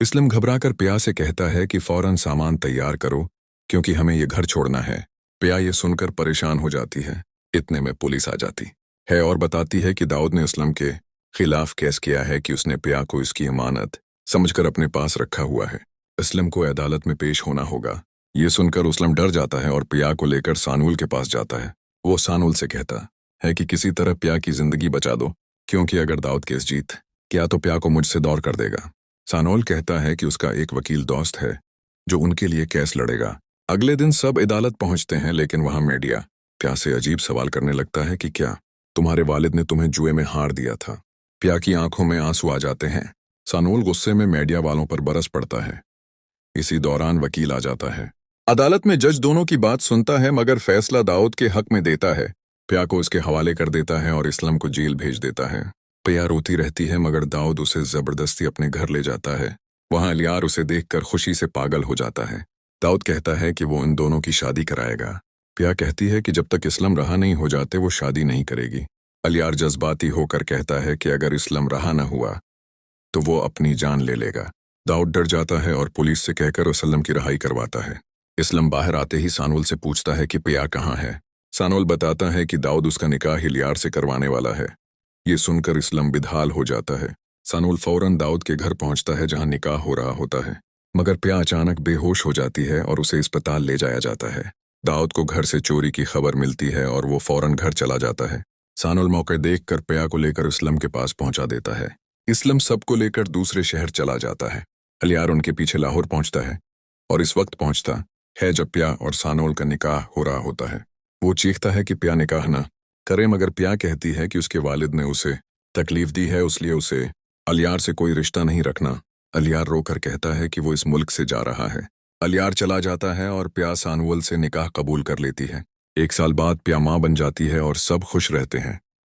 इसलम घबरा कर पिया से कहता है कि फौरन सामान तैयार करो क्योंकि हमें ये घर छोड़ना है। पिया ये सुनकर परेशान हो जाती है। इतने में पुलिस आ जाती है और बताती है कि दाऊद ने इसलम के खिलाफ केस किया है कि उसने पिया को इसकी अमानत समझकर अपने पास रखा हुआ है। इसलम को अदालत में पेश होना होगा। ये सुनकर इसलम डर जाता है और पिया को लेकर सानुल के पास जाता है। वो सानुल से कहता है कि किसी तरह पिया की जिंदगी बचा दो, क्योंकि अगर दाऊद केस जीत गया तो पिया को मुझसे दौर कर देगा। सानुल कहता है कि उसका एक वकील दोस्त है जो उनके लिए केस लड़ेगा। अगले दिन सब अदालत पहुंचते हैं, लेकिन वहां मीडिया पिया से अजीब सवाल करने लगता है कि क्या तुम्हारे वालिद ने तुम्हें जुए में हार दिया था। पिया की आंखों में आंसू आ जाते हैं। सानुल गुस्से में मीडिया वालों पर बरस पड़ता है। इसी दौरान वकील आ जाता है। अदालत में जज दोनों की बात सुनता है, मगर फैसला दाऊद के हक में देता है। पिया को उसके हवाले कर देता है और इसलम को जेल भेज देता है। पिया रोती रहती है, मगर दाऊद उसे जबरदस्ती अपने घर ले जाता है। वहां अलियार उसे देखकर खुशी से पागल हो जाता है। दाऊद कहता है कि वो इन दोनों की शादी कराएगा। पिया कहती है कि जब तक इसलम रहा नहीं हो जाते वो शादी नहीं करेगी। अलियार जज्बाती होकर कहता है कि अगर इसलम रहा न हुआ तो वो अपनी जान ले लेगा। दाऊद डर जाता है और पुलिस से कहकर इसलम की रिहाई करवाता है। इसलम बाहर आते ही सानुल से पूछता है कि पिया कहाँ है। सानुल बताता है कि दाऊद उसका निकाह अलियार से करवाने वाला है। ये सुनकर इसलम बेहाल हो जाता है। सानुल फौरन दाऊद के घर पहुंचता है जहां निकाह हो रहा होता है, मगर पिया अचानक बेहोश हो जाती है और उसे अस्पताल ले जाया जाता है। दाऊद को घर से चोरी की खबर मिलती है और वो फौरन घर चला जाता है। सानुल मौके देखकर पिया को लेकर इसलम के पास पहुंचा देता है। इसलम सबको लेकर दूसरे शहर चला जाता है। अलियार उनके पीछे लाहौर पहुंचता है और इस वक्त पहुंचता है जब पिया और सानुल का निकाह हो रहा होता है। वो चीखता है कि पिया निकाह ना करे, मगर पिया कहती है कि उसके वालिद ने उसे तकलीफ दी है, इसलिए उसे अलियार से कोई रिश्ता नहीं रखना। अलियार रोकर कहता है कि वो इस मुल्क से जा रहा है। अलियार चला जाता है और पिया सानुल से निकाह कबूल कर लेती है। 1 साल बाद पिया मां बन जाती है और सब खुश रहते हैं।